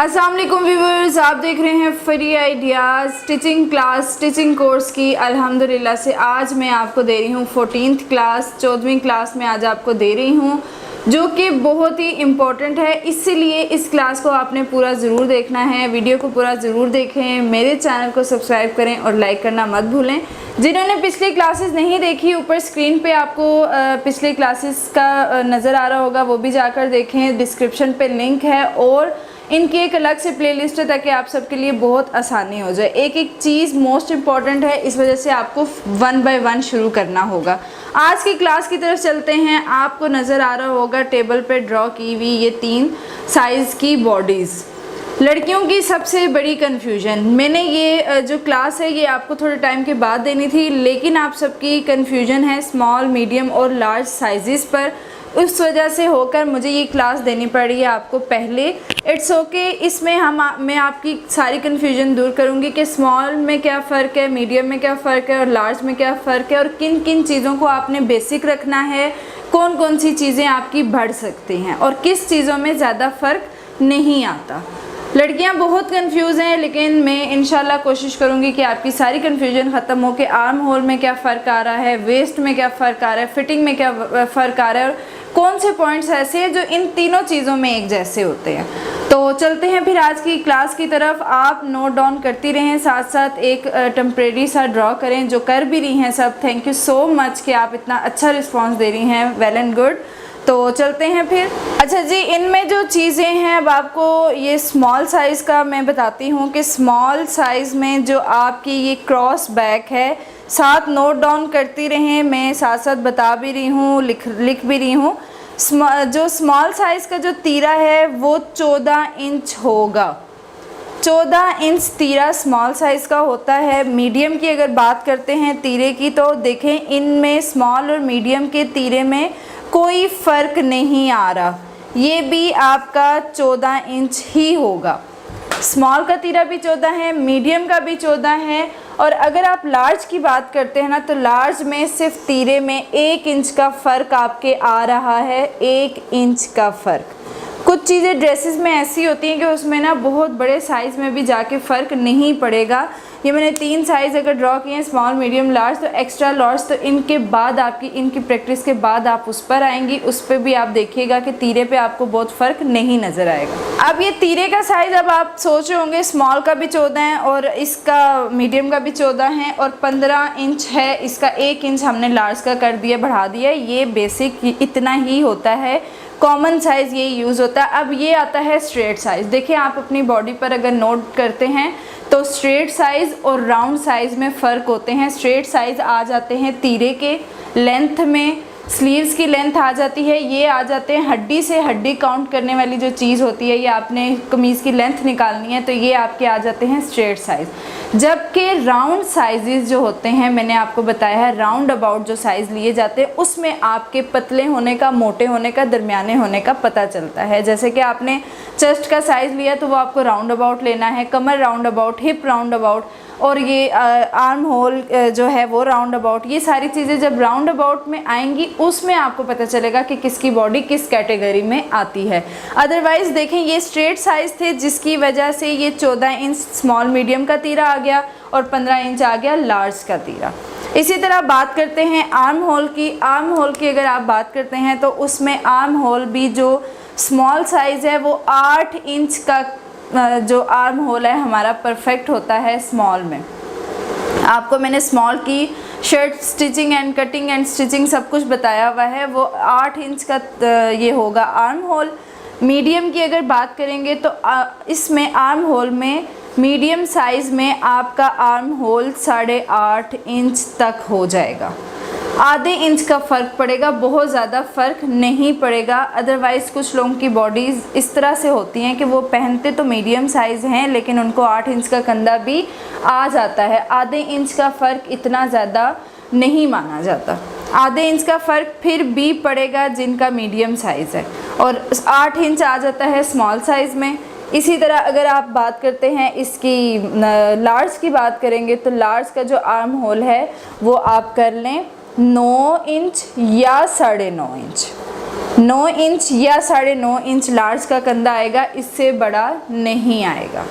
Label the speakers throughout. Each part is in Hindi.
Speaker 1: अस्सलाम वालेकुम व्यूवर्स, आप देख रहे हैं free ideas stitching class stitching course की। अल्हम्दुलिल्लाह से आज मैं आपको दे रही हूँ 14th क्लास 14वीं क्लास में आज आपको दे रही हूँ, जो कि बहुत ही इम्पॉर्टेंट है। इसीलिए इस क्लास को आपने पूरा ज़रूर देखना है, वीडियो को पूरा ज़रूर देखें, मेरे चैनल को सब्सक्राइब करें और लाइक करना मत भूलें। जिन्होंने पिछली क्लासेस नहीं देखी, ऊपर स्क्रीन पे आपको पिछली क्लासेस का नज़र आ रहा होगा, वो भी जाकर देखें। डिस्क्रिप्शन पे लिंक है और इनकी एक अलग से प्लेलिस्ट है ताकि आप सबके लिए बहुत आसानी हो जाए। एक एक चीज़ मोस्ट इम्पॉर्टेंट है, इस वजह से आपको 1 बाय 1 शुरू करना होगा। आज की क्लास की तरफ चलते हैं। आपको नज़र आ रहा होगा टेबल पे ड्रॉ की हुई ये 3 साइज़ की बॉडीज़। लड़कियों की सबसे बड़ी कन्फ्यूजन, मैंने ये जो क्लास है ये आपको थोड़े टाइम के बाद देनी थी, लेकिन आप सबकी कन्फ्यूजन है स्मॉल, मीडियम और लार्ज साइज़ पर। उस वजह से होकर मुझे ये क्लास देनी पड़ी है आपको पहले। इट्स ओके, इसमें मैं आपकी सारी कन्फ्यूजन दूर करूँगी कि स्मॉल में क्या फ़र्क है, मीडियम में क्या फ़र्क है और लार्ज में क्या फ़र्क है, और किन किन चीज़ों को आपने बेसिक रखना है, कौन कौन सी चीज़ें आपकी बढ़ सकती हैं और किस चीज़ों में ज़्यादा फ़र्क नहीं आता। लड़कियां बहुत कंफ्यूज हैं, लेकिन मैं इंशाल्लाह कोशिश करूंगी कि आपकी सारी कंफ्यूजन ख़त्म हो के आर्म होल में क्या फ़र्क आ रहा है, वेस्ट में क्या फ़र्क आ रहा है, फिटिंग में क्या फ़र्क आ रहा है और कौन से पॉइंट्स ऐसे हैं जो इन तीनों चीज़ों में एक जैसे होते हैं। तो चलते हैं फिर आज की क्लास की तरफ। आप नोट डाउन करती रहें, साथ साथ एक टेम्परेरी सा ड्रॉ करें, जो कर भी रही हैं सब। थैंक यू सो मच कि आप इतना अच्छा रिस्पॉन्स दे रही हैं, वेल एंड गुड। तो चलते हैं फिर। अच्छा जी, इनमें जो चीज़ें हैं, अब आपको ये स्मॉल साइज़ का मैं बताती हूँ कि स्मॉल साइज़ में जो आपकी ये क्रॉस बैक है, साथ नोट डाउन करती रहें, मैं साथ साथ बता भी रही हूँ, लिख भी रही हूँ। जो स्मॉल साइज़ का जो तीरा है वो 14 इंच होगा। 14 इंच तीरा स्मॉल साइज़ का होता है। मीडियम की अगर बात करते हैं तीरे की, तो देखें इनमें स्मॉल और मीडियम के तीरे में कोई फ़र्क नहीं आ रहा, ये भी आपका 14 इंच ही होगा। स्मॉल का तीरा भी 14 है, मीडियम का भी 14 है। और अगर आप लार्ज की बात करते हैं ना, तो लार्ज में सिर्फ तीरे में 1 इंच का फ़र्क आपके आ रहा है, 1 इंच का फ़र्क। कुछ चीज़ें ड्रेसेस में ऐसी होती हैं कि उसमें ना बहुत बड़े साइज़ में भी जाके फ़र्क नहीं पड़ेगा। ये मैंने 3 साइज़ अगर ड्रॉ किए हैं, स्मॉल, मीडियम, लार्ज, तो एक्स्ट्रा लार्ज, तो इनके बाद आपकी इनकी प्रैक्टिस के बाद आप उस पर आएंगी, उस पर भी आप देखिएगा कि तीरे पे आपको बहुत फ़र्क नहीं नज़र आएगा। अब ये तीरे का साइज़, अब आप सोच रहे होंगे स्मॉल का भी 14 है और इसका मीडियम का भी 14 है और 15 इंच है, इसका 1 इंच हमने लार्ज का कर दिया, बढ़ा दिया। ये बेसिक इतना ही होता है, कॉमन साइज़ ये यूज़ होता है। अब ये आता है स्ट्रेट साइज़। देखिए आप अपनी बॉडी पर अगर नोट करते हैं तो स्ट्रेट साइज़ और राउंड साइज़ में फ़र्क होते हैं। स्ट्रेट साइज़ आ जाते हैं तीरे के लेंथ में, स्लीव्स की लेंथ आ जाती है, ये आ जाते हैं हड्डी से हड्डी काउंट करने वाली जो चीज़ होती है, ये आपने कमीज़ की लेंथ निकालनी है तो ये आपके आ जाते हैं स्ट्रेट साइज़। जबकि राउंड साइज़ जो होते हैं, मैंने आपको बताया है राउंड अबाउट जो साइज़ लिए जाते हैं, उसमें आपके पतले होने का, मोटे होने का, दरमियाने होने का पता चलता है। जैसे कि आपने चेस्ट का साइज़ लिया तो वो आपको राउंड अबाउट लेना है, कमर round about, hip round about, और ये आर्म होल जो है वो राउंड अबाउट। ये सारी चीज़ें जब राउंड अबाउट में आएंगी उसमें आपको पता चलेगा कि किसकी बॉडी किस कैटेगरी में आती है। अदरवाइज़ देखें, ये स्ट्रेट साइज़ थे जिसकी वजह से ये 14 इंच स्मॉल मीडियम का तीरा आ गया और 15 इंच आ गया लार्ज का तीरा। इसी तरह बात करते हैं आर्म होल की। आर्म होल की अगर आप बात करते हैं तो उसमें आर्म होल भी जो स्मॉल साइज़ है वो 8 इंच का जो आर्म होल है हमारा परफेक्ट होता है स्मॉल में। आपको मैंने स्मॉल की shirt stitching and cutting and stitching सब कुछ बताया हुआ है, वो 8 इंच का ये होगा आर्म होल। मीडियम की अगर बात करेंगे तो इसमें आर्म होल में मीडियम साइज़ में आपका आर्म होल 8.5 इंच तक हो जाएगा। आधे इंच का फ़र्क पड़ेगा, बहुत ज़्यादा फ़र्क नहीं पड़ेगा। अदरवाइज़ कुछ लोगों की बॉडीज़ इस तरह से होती हैं कि वो पहनते तो मीडियम साइज़ हैं लेकिन उनको 8 इंच का कंधा भी आ जाता है। आधे इंच का फ़र्क इतना ज़्यादा नहीं माना जाता। आधे इंच का फ़र्क फिर भी पड़ेगा जिनका मीडियम साइज़ है, और 8 इंच आ जाता है स्मॉल साइज़ में। इसी तरह अगर आप बात करते हैं इसकी लार्ज की बात करेंगे तो लार्ज का जो आर्म होल है वो आप कर लें 9 इंच या 9.5 इंच। 9 इंच या 9.5 इंच लार्ज का कंधा आएगा, इससे बड़ा नहीं आएगा।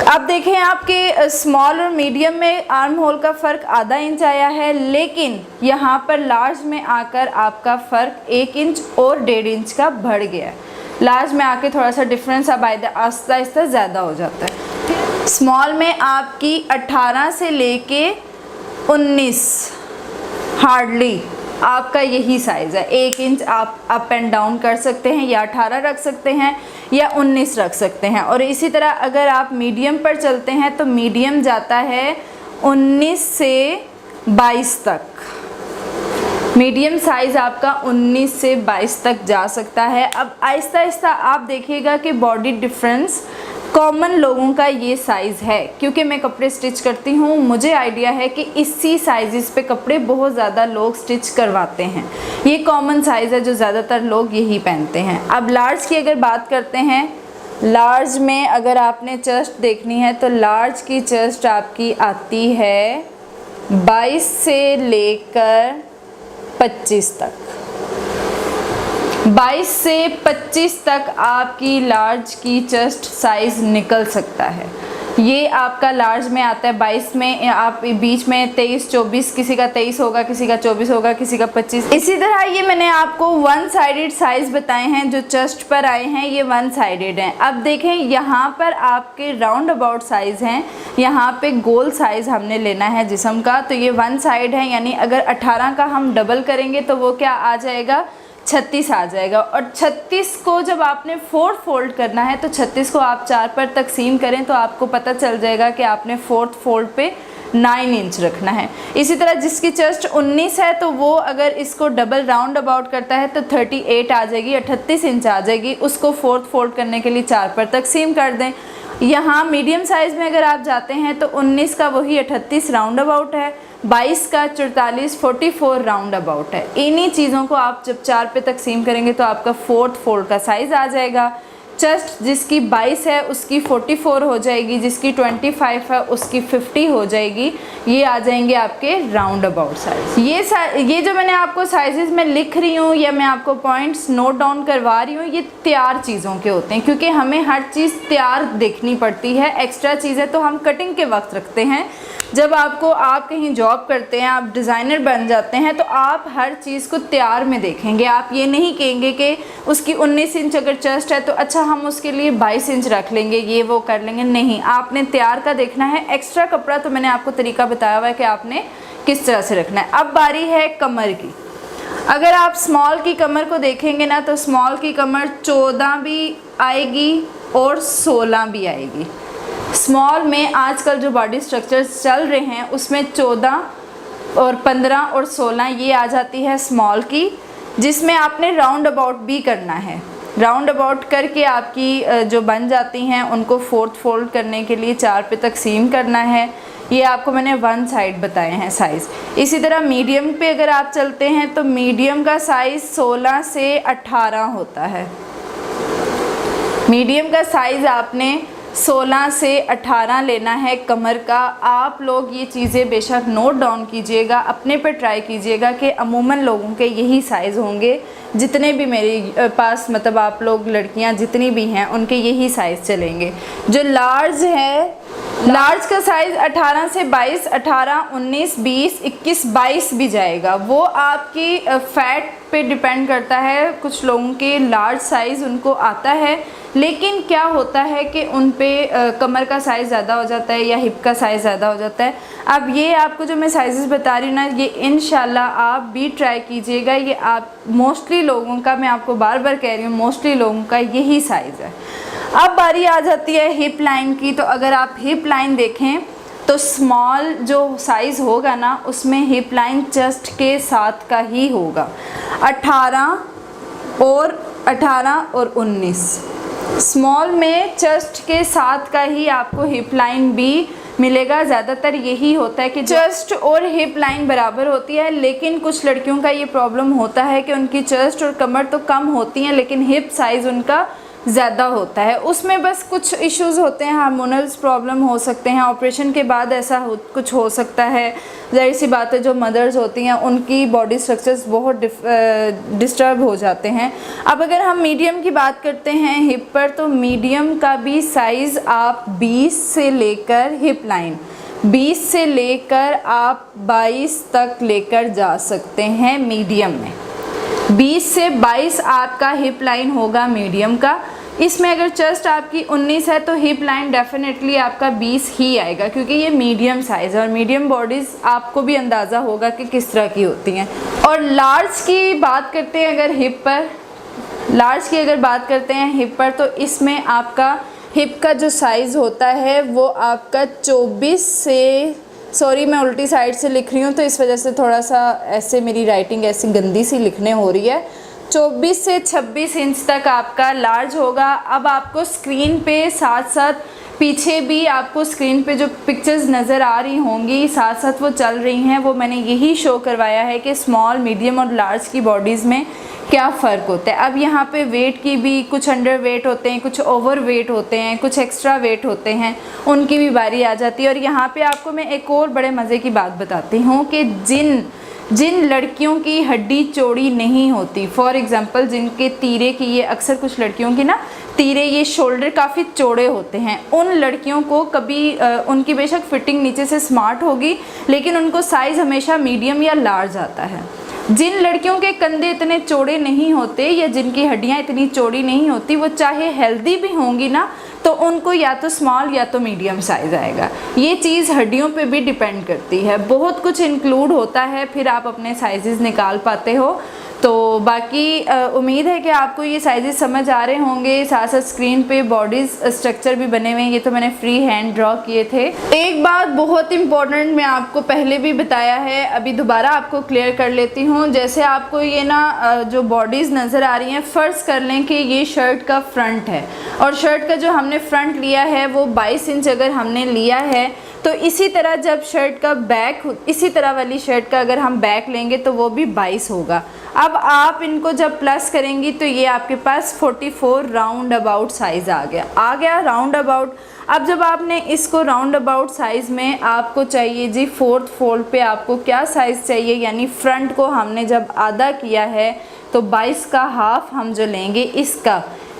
Speaker 1: अब देखें आपके स्मॉल और मीडियम में आर्म होल का फ़र्क आधा इंच आया है, लेकिन यहाँ पर लार्ज में आकर आपका फ़र्क 1 इंच और 1.5 इंच का बढ़ गया है। लार्ज में आके थोड़ा सा डिफरेंस अब आहिस्ता आहिस्ता ज़्यादा हो जाता है। स्मॉल में आपकी 18 से लेके 19 हार्डली आपका यही साइज़ है। 1 इंच आप अप एंड डाउन कर सकते हैं, या 18 रख सकते हैं या 19 रख सकते हैं। और इसी तरह अगर आप मीडियम पर चलते हैं तो मीडियम जाता है 19 से 22 तक। मीडियम साइज़ आपका 19 से 22 तक जा सकता है। अब आहिस्ता आहिस्ता आप देखिएगा कि बॉडी डिफरेंस कॉमन लोगों का ये साइज़ है, क्योंकि मैं कपड़े स्टिच करती हूँ, मुझे आइडिया है कि इसी साइज़ पे कपड़े बहुत ज़्यादा लोग स्टिच करवाते हैं। ये कॉमन साइज़ है जो ज़्यादातर लोग यही पहनते हैं। अब लार्ज की अगर बात करते हैं, लार्ज में अगर आपने चेस्ट देखनी है तो लार्ज की चेस्ट आपकी आती है 22 से लेकर 25 तक। 22 से 25 तक आपकी लार्ज की चेस्ट साइज़ निकल सकता है। ये आपका लार्ज में आता है। 22 में आप बीच में 23, 24, किसी का 23 होगा, किसी का 24 होगा, किसी का 25। इसी तरह ये मैंने आपको वन साइडेड साइज़ बताए हैं जो चेस्ट पर आए हैं, ये वन साइडेड हैं। अब देखें यहाँ पर आपके राउंड अबाउट साइज़ हैं, यहाँ पे गोल साइज़ हमने लेना है जिस्म का, तो ये वन साइड है, यानी अगर 18 का हम डबल करेंगे तो वो क्या आ जाएगा, 36 आ जाएगा। और 36 को जब आपने 4th फोल्ड करना है तो 36 को आप 4 पर तकसीम करें तो आपको पता चल जाएगा कि आपने 4th फोल्ड पे 9 इंच रखना है। इसी तरह जिसकी चेस्ट 19 है तो वो अगर इसको डबल राउंड अबाउट करता है तो 38 आ जाएगी, 38 इंच आ जाएगी। उसको 4th फोल्ड करने के लिए 4 पर तकसीम कर दें। यहाँ मीडियम साइज़ में अगर आप जाते हैं तो 19 का वही 38 राउंड अबाउट है, 22 का 44, 44 राउंड अबाउट है। इन्हीं चीज़ों को आप जब 4 पे तकसीम करेंगे तो आपका 4th फोल्ड का साइज़ आ जाएगा। चेस्ट जिसकी 22 है उसकी 44 हो जाएगी, जिसकी 25 है उसकी 50 हो जाएगी। ये आ जाएंगे आपके राउंड अबाउट साइज़। ये जो मैंने आपको साइज़ेस में लिख रही हूँ या मैं आपको पॉइंट्स नोट डाउन करवा रही हूँ, ये तैयार चीज़ों के होते हैं, क्योंकि हमें हर चीज़ तैयार देखनी पड़ती है। एक्स्ट्रा चीज़ें तो हम कटिंग के वक्त रखते हैं। जब आप कहीं जॉब करते हैं, आप डिज़ाइनर बन जाते हैं, तो आप हर चीज़ को तैयार में देखेंगे। आप ये नहीं कहेंगे कि उसकी 19 इंच अगर चेस्ट है तो अच्छा हम उसके लिए 22 इंच रख लेंगे, ये वो कर लेंगे। नहीं, आपने तैयार का देखना है। एक्स्ट्रा कपड़ा तो मैंने आपको तरीका बताया हुआ है कि आपने किस तरह से रखना है। अब बारी है कमर की। अगर आप स्मॉल की कमर को देखेंगे ना तो स्मॉल की कमर 14 भी आएगी और 16 भी आएगी। स्मॉल में आजकल जो बॉडी स्ट्रक्चर्स चल रहे हैं उसमें 14 और 15 और 16 ये आ जाती है स्मॉल की, जिसमें आपने राउंड अबाउट भी करना है। राउंड अबाउट करके आपकी जो बन जाती हैं उनको 4th फोल्ड करने के लिए 4 पे तकसीम करना है। ये आपको मैंने वन साइड बताए हैं साइज़। इसी तरह मीडियम पे अगर आप चलते हैं तो मीडियम का साइज़ 16 से 18 होता है। मीडियम का साइज़ आपने 16 से 18 लेना है कमर का। आप लोग ये चीज़ें बेशक नोट डाउन कीजिएगा, अपने पर ट्राई कीजिएगा कि अमूमन लोगों के यही साइज़ होंगे। जितने भी मेरे पास मतलब आप लोग लड़कियां जितनी भी हैं उनके यही साइज़ चलेंगे। जो लार्ज है, लार्ज का साइज़ 18 से 22, 18, 19, 20, 21, 22 भी जाएगा। वो आपकी फ़ैट पे डिपेंड करता है। कुछ लोगों के लार्ज साइज़ उनको आता है, लेकिन क्या होता है कि उन पे कमर का साइज़ ज़्यादा हो जाता है या हिप का साइज़ ज़्यादा हो जाता है। अब ये आपको जो मैं साइज़ेस बता रही हूँ ना, ये इंशाल्लाह आप भी ट्राई कीजिएगा। ये आप मोस्टली लोगों का, मैं आपको बार बार कह रही हूँ, मोस्टली लोगों का यही साइज़ है। अब बारी आ जाती है हिप लाइन की। तो अगर आप हिप लाइन देखें तो स्मॉल जो साइज़ होगा ना उसमें हिप लाइन चेस्ट के साथ का ही होगा। 18 और 19 स्मॉल में चेस्ट के साथ का ही आपको हिप लाइन भी मिलेगा। ज़्यादातर यही होता है कि चेस्ट और हिप लाइन बराबर होती है, लेकिन कुछ लड़कियों का ये प्रॉब्लम होता है कि उनकी चेस्ट और कमर तो कम होती हैं लेकिन हिप साइज़ उनका ज़्यादा होता है। उसमें बस कुछ इश्यूज़ होते हैं, हार्मोनल्स प्रॉब्लम हो सकते हैं, ऑपरेशन के बाद ऐसा कुछ हो सकता है। ज़ाहिर सी बात है, जो मदर्स होती हैं उनकी बॉडी स्ट्रक्चर्स बहुत डिस्टर्ब हो जाते हैं। अब अगर हम मीडियम की बात करते हैं हिप पर, तो मीडियम का भी साइज़ आप 20 से लेकर हिप लाइन 20 से लेकर आप 22 तक लेकर जा सकते हैं मीडियम में। 20 से 22 आपका हिप लाइन होगा मीडियम का। इसमें अगर चेस्ट आपकी 19 है तो हिप लाइन डेफिनेटली आपका 20 ही आएगा, क्योंकि ये मीडियम साइज़ है और मीडियम बॉडीज़ आपको भी अंदाज़ा होगा कि किस तरह की होती हैं। और लार्ज की बात करते हैं अगर हिप पर, लार्ज की अगर बात करते हैं हिप पर, तो इसमें आपका हिप का जो साइज़ होता है वो आपका 24 से, सॉरी मैं उल्टी साइड से लिख रही हूँ तो इस वजह से थोड़ा सा ऐसे मेरी राइटिंग ऐसी गंदी सी लिखने हो रही है। 24 से 26 इंच तक आपका लार्ज होगा। अब आपको स्क्रीन पे साथ साथ पीछे भी आपको स्क्रीन पे जो पिक्चर्स नज़र आ रही होंगी साथ साथ वो चल रही हैं, वो मैंने यही शो करवाया है कि स्मॉल, मीडियम और लार्ज की बॉडीज़ में क्या फ़र्क होता है। अब यहाँ पे वेट की भी, कुछ अंडर वेट होते हैं, कुछ ओवर वेट होते हैं, कुछ एक्स्ट्रा वेट होते हैं, उनकी भी बारी आ जाती है। और यहाँ पे आपको मैं एक और बड़े मज़े की बात बताती हूँ कि जिन लड़कियों की हड्डी चौड़ी नहीं होती, फॉर एग्ज़ाम्पल जिनके तीरे की, ये अक्सर कुछ लड़कियों की ना तीरे, ये शोल्डर काफ़ी चौड़े होते हैं, उन लड़कियों को कभी उनकी बेशक फिटिंग नीचे से स्मार्ट होगी लेकिन उनको साइज़ हमेशा मीडियम या लार्ज आता है। जिन लड़कियों के कंधे इतने चौड़े नहीं होते या जिनकी हड्डियां इतनी चौड़ी नहीं होती, वो चाहे हेल्दी भी होंगी ना तो उनको या तो स्मॉल या तो मीडियम साइज़ आएगा। ये चीज़ हड्डियों पे भी डिपेंड करती है, बहुत कुछ इंक्लूड होता है, फिर आप अपने साइज़ निकाल पाते हो। तो बाकी उम्मीद है कि आपको ये साइज़ समझ आ रहे होंगे। साथ साथ स्क्रीन पे बॉडीज़ स्ट्रक्चर भी बने हुए हैं, ये तो मैंने फ्री हैंड ड्रॉ किए थे। एक बात बहुत इंपॉर्टेंट मैं आपको पहले भी बताया है, अभी दोबारा आपको क्लियर कर लेती हूँ। जैसे आपको ये ना जो बॉडीज़ नज़र आ रही हैं, फ़र्ज़ कर लें कि ये शर्ट का फ्रंट है और शर्ट का जो हमने फ्रंट लिया है वो 22 इंच अगर हमने लिया है, तो इसी तरह जब शर्ट का बैक, इसी तरह वाली शर्ट का अगर हम बैक लेंगे तो वो भी 22 होगा। अब आप इनको जब प्लस करेंगी तो ये आपके पास 44 राउंड अबाउट साइज़ आ गया राउंड अबाउट। अब जब आपने इसको राउंड अबाउट साइज़ में आपको चाहिए जी 4th फोल्ड पे आपको क्या साइज़ चाहिए, यानी फ्रंट को हमने जब आधा किया है तो 22 का हाफ हम जो लेंगे,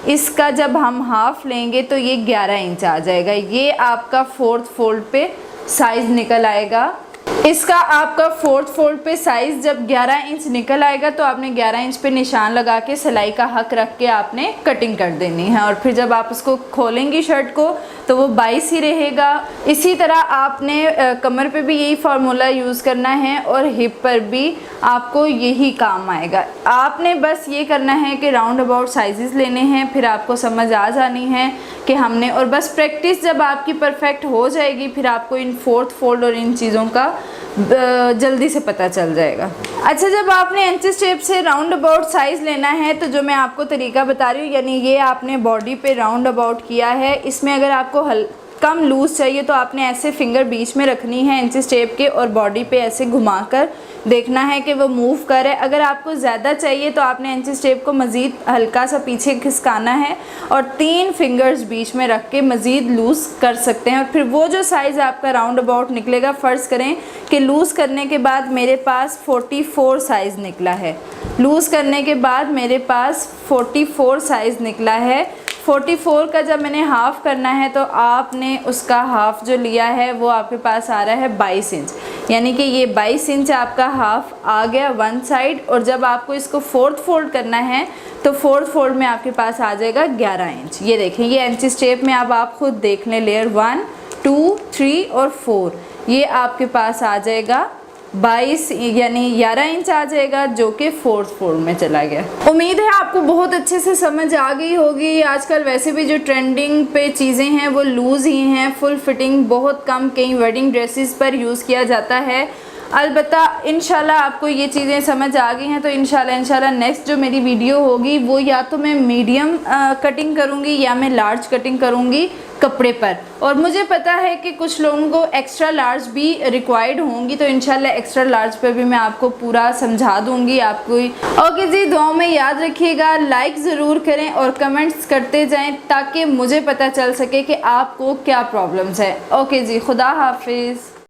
Speaker 1: इसका जब हम हाफ लेंगे तो ये 11 इंच आ जाएगा। ये आपका 4th फोल्ड पे साइज़ निकल आएगा। इसका आपका 4th फोल्ड पे साइज़ जब 11 इंच निकल आएगा तो आपने 11 इंच पे निशान लगा के सिलाई का हक रख के आपने कटिंग कर देनी है, और फिर जब आप उसको खोलेंगी शर्ट को तो वो 22 ही रहेगा। इसी तरह आपने कमर पे भी यही फार्मूला यूज़ करना है और हिप पर भी आपको यही काम आएगा। आपने बस ये करना है कि राउंड अबाउट साइज़ लेने हैं, फिर आपको समझ आ जानी है कि हमने, और बस प्रैक्टिस जब आपकी परफेक्ट हो जाएगी फिर आपको इन 4th फोल्ड और इन चीज़ों का जल्दी से पता चल जाएगा। अच्छा, जब आपने इंचेस टेप से राउंड अबाउट साइज़ लेना है तो जो मैं आपको तरीका बता रही हूँ, यानी ये आपने बॉडी पे राउंड अबाउट किया है, इसमें अगर आपको कम लूज़ चाहिए तो आपने ऐसे फिंगर बीच में रखनी है इंचेस टेप के और बॉडी पे ऐसे घुमाकर देखना है कि वो मूव करे। अगर आपको ज़्यादा चाहिए तो आपने इंचेस टेप को मज़ीद हल्का सा पीछे खिसकाना है और 3 फिंगर्स बीच में रख के मज़ीद लूज़ कर सकते हैं। और फिर वो जो साइज़ आपका राउंड अबाउट निकलेगा, फ़र्ज़ करें कि लूज़ करने के बाद मेरे पास 44 साइज़ निकला है, लूज़ करने के बाद मेरे पास 44 साइज़ निकला है। 44 का जब मैंने हाफ़ करना है तो आपने उसका हाफ़ जो लिया है वो आपके पास आ रहा है 22 इंच, यानी कि ये 22 इंच आपका हाफ़ आ गया वन साइड। और जब आपको इसको 4th फोल्ड करना है तो 4th फोल्ड में आपके पास आ जाएगा 11 इंच। ये देखें, ये इंचेस टेप में अब आप खुद देख लें, लेयर 1, 2, 3 और 4, ये आपके पास आ जाएगा 22 यानी 11 इंच आ जाएगा, जो कि 4th फोल्ड में चला गया। उम्मीद है आपको बहुत अच्छे से समझ आ गई होगी। आजकल वैसे भी जो ट्रेंडिंग पे चीज़ें हैं वो लूज़ ही हैं, फुल फिटिंग बहुत कम कई वेडिंग ड्रेसेस पर यूज़ किया जाता है। अलबत्ता इंशाल्लाह आपको ये चीज़ें समझ आ गई हैं तो इंशाल्लाह नेक्स्ट जो मेरी वीडियो होगी वो या तो मैं मीडियम कटिंग करूँगी या मैं लार्ज कटिंग करूँगी, कपड़े पर। और मुझे पता है कि कुछ लोगों को एक्स्ट्रा लार्ज भी रिक्वायर्ड होंगी, तो इंशाल्लाह एक्स्ट्रा लार्ज पे भी मैं आपको पूरा समझा दूंगी आपको। ओके जी, दुआओं में याद रखिएगा, लाइक ज़रूर करें और कमेंट्स करते जाएं ताकि मुझे पता चल सके कि आपको क्या प्रॉब्लम्स है। ओके जी, खुदा हाफिज़।